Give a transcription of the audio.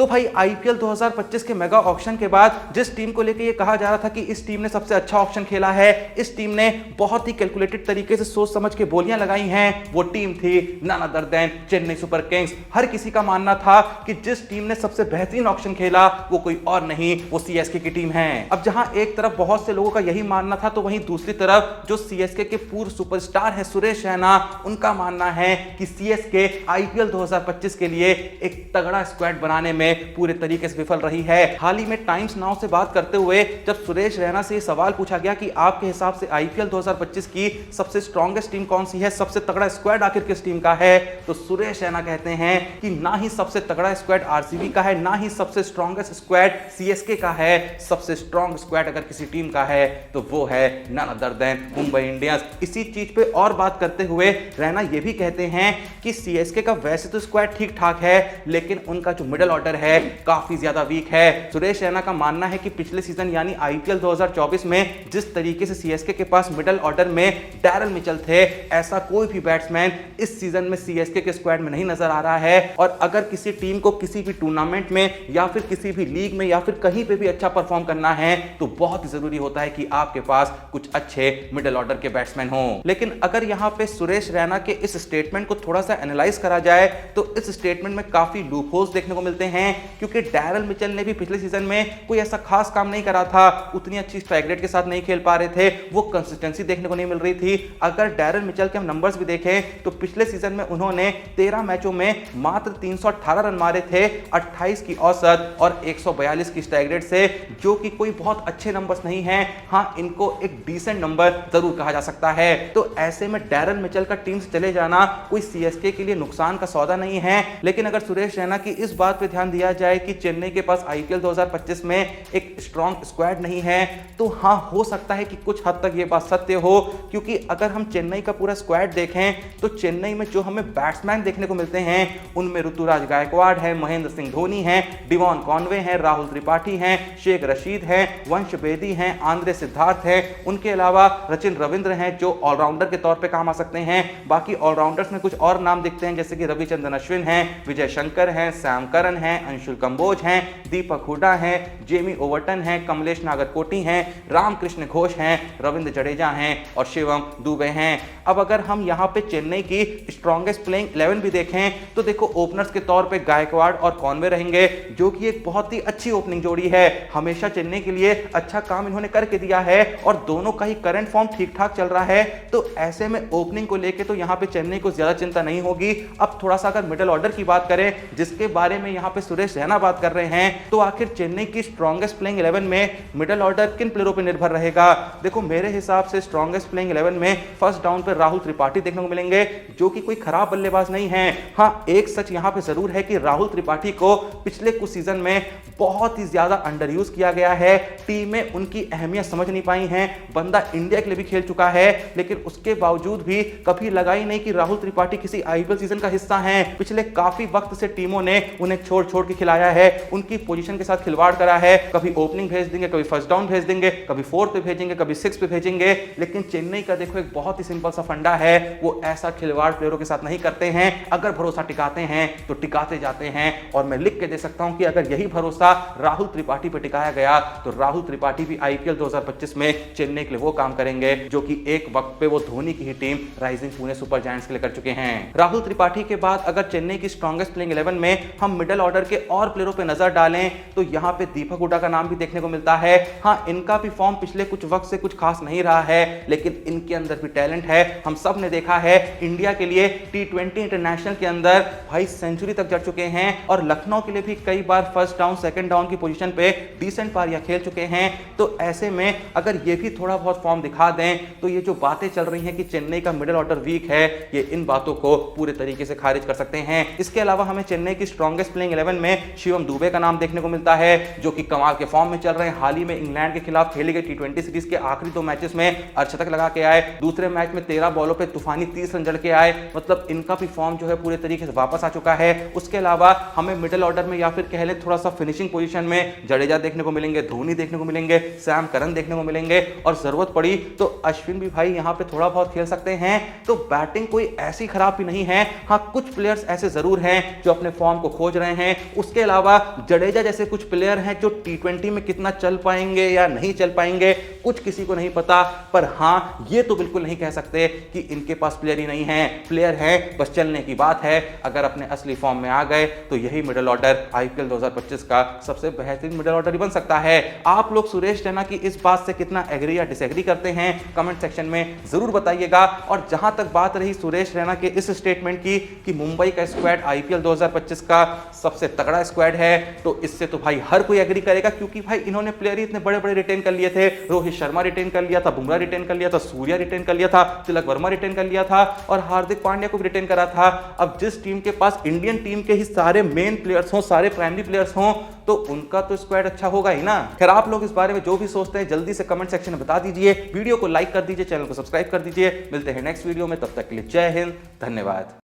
तो भाई आईपीएल 2025 के मेगा ऑक्शन के बाद जिस टीम को लेकर ये कहा जा रहा था कि इस टीम ने सबसे अच्छा ऑक्शन खेला है, इस टीम ने बहुत ही कैलकुलेटेड तरीके से सोच समझ के बोलियां लगाई हैं, वो टीम थी none other than Chennai Super Kings. हर किसी का मानना था कि जिस टीम ने सबसे बेहतरीन ऑक्शन खेला वो कोई और नहीं, वो सीएसके की टीम है। अब जहां एक तरफ बहुत से लोगों का यही मानना था, तो वहीं दूसरी तरफ जो सीएसके के पूर्व सुपरस्टार है सुरेश रैना, उनका मानना है कि सीएसके आईपीएल 2025 के लिए एक तगड़ा स्क्वाड बनाने में पूरे तरीके से विफल रही है। हाल ही में टाइम्स नाउ से बात करते हुए जब सुरेश रैना से सवाल पूछा गया कि आपके हिसाब से आईपीएल 2025 की सबसे स्ट्रॉन्गेस्ट टीम कौन सी है, सबसे तगड़ा स्क्वाड आखिर किस टीम का है, तो सुरेश रैना कहते हैं कि ना ही सबसे तगड़ा स्क्वाड आरसीबी का है, ना ही सबसे स्ट्रॉन्गेस्ट स्क्वाड सीएसके का है। सबसे स्ट्रॉन्ग स्क्वाड अगर किसी टीम का है तो वो है none other than Mumbai Indians. इसी चीज पे और बात करते हुए रैना ये भी कहते हैं कि सीएसके का वैसे तो स्क्वाड ठीक ठाक है, लेकिन उनका जो मिडिल ऑर्डर है काफी ज्यादा वीक है। सुरेश रैना का मानना है कि पिछले सीजन यानी आईपीएल 2024 में जिस तरीके से सीएसके के पास मिडिल ऑर्डर में डैरल मिचेल थे, ऐसा कोई भी बैट्समैन इस सीजन में सीएसके के स्क्वाड में नहीं नजर आ रहा है। और अगर किसी टीम को किसी भी टूर्नामेंट में या फिर किसी भी लीग में या फिर कहीं पे भी अच्छा परफॉर्म करना है तो बहुत ही जरूरी होता है कि आपके पास कुछ अच्छे मिडिल ऑर्डर के बैट्समैन हो। लेकिन अगर यहां पे सुरेश रैना के इस स्टेटमेंट को थोड़ा सा एनालाइज करा जाए तो इस स्टेटमेंट में काफी लूपहोल्स देखने को मिलते हैं, क्योंकि डैरल मिचेल ने भी पिछले सीजन में कोई ऐसा खास काम नहीं करा था, उतनी अच्छी स्ट्राइक रेट के साथ नहीं खेल पा रहे थे, वो कंसिस्टेंसी देखने को नहीं मिल रही थी। अगर डैरल मिचेल के हम नंबर्स भी देखें तो पिछले सीजन में उन्होंने 13 मैचों में मात्र 318 रन मारे थे, 28 की औसत और 142 की स्ट्राइक रेट से, जो कि कोई बहुत अच्छे नंबर्स नहीं हैं। हां, इनको एक डिसेंट नंबर जरूर कहा जा सकता है। तो ऐसे में डैरल मिचेल का टीम से चले जाना कोई सीएसके के लिए नुकसान का सौदा नहीं है। लेकिन अगर सुरेश रैना की इस बात पे ध्यान दिया जाए कि चेन्नई के पास आईपीएल 2025 में एक स्ट्रॉन्ग स्क्वाड नहीं है, तो हां, हो सकता है कि कुछ हद तक ये बात सत्य हो, क्योंकि अगर हम चेन्नई का पूरा स्क्वाड देखें तो चेन्नई में जो हमें बैट्समैन देखने को मिलते हैं उनमें ऋतुराज गायकवाड़ है, महेंद्र सिंह धोनी है, डिवॉन कॉनवे है, राहुल त्रिपाठी हैं, शेख रशीद हैं, वंश बेदी हैं, आंद्रे सिद्धार्थ हैं, उनके अलावा रचिन रविंद्र हैं जो ऑलराउंडर के तौर पे काम आ सकते हैं। बाकी ऑलराउंडर्स में कुछ और नाम दिखते हैं जैसे कि रविचंद्रन अश्विन हैं, विजय शंकर हैं, सैम करन हैं, अंशुल कंबोज हैं, दीपक हुडा हैं, जेमी ओवर्टन हैं, कमलेश नागरकोटी हैं, रामकृष्ण घोष हैं, रविंद्र जडेजा हैं और शिवम दुबे हैं। अब अगर हम यहाँ पे चेन्नई की स्ट्रॉन्गेस्ट प्लेइंग 11 भी देखें तो देखो ओपनर्स के तौर पे गायकवाड़ और कॉनवे रहेंगे, जो कि एक बहुत ही अच्छी ओपनिंग जोड़ी है। हमेशा चेन्नई के लिए अच्छा काम इन्होंने करके दिया है और दोनों का ही करंट फॉर्म ठीक ठाक चल रहा है। तो ऐसे में ओपनिंग को लेके तो यहाँ पे चेन्नई को ज्यादा चिंता नहीं होगी। अब थोड़ा सा अगर मिडिल ऑर्डर की बात करें, जिसके बारे में यहाँ पे सुरेश रैना बात कर रहे हैं, तो आखिर चेन्नई की स्ट्रॉन्गेस्ट प्लेइंग 11 में मिडिल ऑर्डर किन प्लेयरों पर निर्भर रहेगा। देखो मेरे हिसाब से स्ट्रॉन्गेस्ट प्लेइंग 11 में फर्स्ट डाउन पर राहुल त्रिपाठी देखने को मिलेंगे, जो कि कोई खराब बल्लेबाज नहीं है। हाँ, एक सच यहाँ पे जरूर है कि राहुल त्रिपाठी को पिछले कुछ सीजन में बहुत ही ज्यादा अंडर यूज किया गया है, टीमें उनकी अहमियत समझ नहीं पाई हैं। बंदा इंडिया के लिए भी खेल चुका है, लेकिन उसके बावजूद भी कभी लगा ही नहीं कि राहुल त्रिपाठी किसी आईपीएल सीजन का हिस्सा हैं। पिछले काफी वक्त से टीमों ने उन्हें छोड़ छोड़ के खिलाया है, उनकी पोजीशन के साथ खिलवाड़ करा है। कभी ओपनिंग भेज देंगे, कभी फर्स्ट डाउन भेज देंगे, कभी फोर्थ पे भेजेंगे, कभी सिक्स पे भेजेंगे। लेकिन चेन्नई का देखो एक बहुत ही सिंपल सा फंडा है, वो ऐसा खिलवाड़ प्लेयरों के साथ नहीं करते हैं। अगर भरोसा टिकाते हैं तो टिकाते जाते हैं, और मैं लिख के दे सकता हूं कि अगर यही भरोसा राहुल त्रिपाठी पे टिकाया गया तो राहुल त्रिपाठी भी आईपीएल 2025 में चेन्नई के लिए वो काम करेंगे जो कि एक वक्त पे वो धोनी की ही team Rising Pune Super Giants के लिए कर चुके हैं। राहुल त्रिपाठी के बाद अगर चेन्नई की स्ट्रॉन्गेस्ट प्लेइंग 11 में हम मिडिल ऑर्डर के और प्लेयरों पे नजर डालें तो यहां पे दीपक हुडा का नाम भी देखने को मिलता है। हां, इनका भी फॉर्म पिछले कुछ वक्त से कुछ खास नहीं रहा है, लेकिन इनके अंदर भी टैलेंट है। हम सब ने देखा है इंडिया के लिए T20 इंटरनेशनल के अंदर भाई सेंचुरी तक जड़ चुके हैं, और लखनऊ के लिए भी कई बार फर्स्ट डाउन सेकंड डाउन की पोजीशन पे डिसेंट पारियां खेल चुके हैं। तो ऐसे में अगर ये भी थोड़ा बहुत फॉर्म दिखा दें तो ये जो बातें चल रही हैं कि चेन्नई का मिडिल ऑर्डर वीक है, ये इन बातों को पूरे तरीके से खारिज कर सकते हैं। इसके अलावा हमें चेन्नई की स्ट्रॉन्गेस्ट प्लेइंग 11 में शिवम दुबे का नाम देखने को मिलता है, जो कि कमाल के फॉर्म में चल रहे हैं। हाल ही में इंग्लैंड के खिलाफ खेली गई T20 सीरीज के आखिरी 2 मैचेस में अर्धशतक लगा के आए, दूसरे मैच में 13 बॉलों पे तूफानी 30 रन जड़ के आए। मतलब इनका भी फॉर्म जो है पूरे तरीके से वापस आ चुका है। उसके अलावा हमें मिडिल ऑर्डर में या फिर कह लें थोड़ा सा फिनिशिंग पोजीशन में जडेजा देखने को मिलेंगे, धोनी देखने को मिलेंगे, सैम करन देखने को मिलेंगे, और जरूरत पड़ी तो अश्विन भी भाई यहां पे थोड़ा बहुत खेल सकते हैं। तो बैटिंग कोई ऐसी खराब भी नहीं है। हाँ, कुछ प्लेयर्स ऐसे जरूर हैं जो अपने फॉर्म को खोज रहे हैं, उसके अलावा जडेजा जैसे कुछ प्लेयर हैं जो टी20 में कितना चल पाएंगे या नहीं चल पाएंगे कुछ किसी को नहीं पता, पर हां ये तो बिल्कुल नहीं कह सकते कि इनके पास प्लेयर ही नहीं है, प्लेयर है, बस चलने की बात है। अगर अपने असली फॉर्म में आ गए तो यही मिडिल ऑर्डर आईपीएल 2025 का सबसे बेहतरीन मिडिल ऑर्डर ही बन सकता है। आप लोग सुरेश रैना की इस बात से कितना एग्री या डिसएग्री करते हैं कमेंट सेक्शन में जरूर बताइएगा। और जहां तक बात रही सुरेश रैना के इस स्टेटमेंट की कि मुंबई का स्क्वाड आईपीएल 2025 का सबसे तगड़ा स्क्वाड है, तो इससे तो भाई हर कोई एग्री करेगा, क्योंकि भाई इन्होंने प्लेयर ही इतने बड़े बड़े रिटेन कर लिए थे। रोहित शर्मा रिटेन कर लिया था, बुमराह रिटेन कर लिया था, सूर्या रिटेन कर लिया था, तिलक वर्मा रिटेन कर लिया था और हार्दिक पांड्या को भी रिटेन करा था। अब जिस टीम के पास इंडियन टीम के ही सारे मेन प्लेयर्स हों, सारे प्राइमरी प्लेयर्स हों, तो उनका तो स्क्वाड अच्छा होगा ही ना। खैर आप लोग इस बारे में जो भी सोचते हैं जल्दी से कमेंट सेक्शन में बता दीजिए, वीडियो को लाइक कर दीजिए, चैनल को सब्सक्राइब कर दीजिए। मिलते हैं नेक्स्ट वीडियो में, तब तक के लिए जय हिंद, धन्यवाद।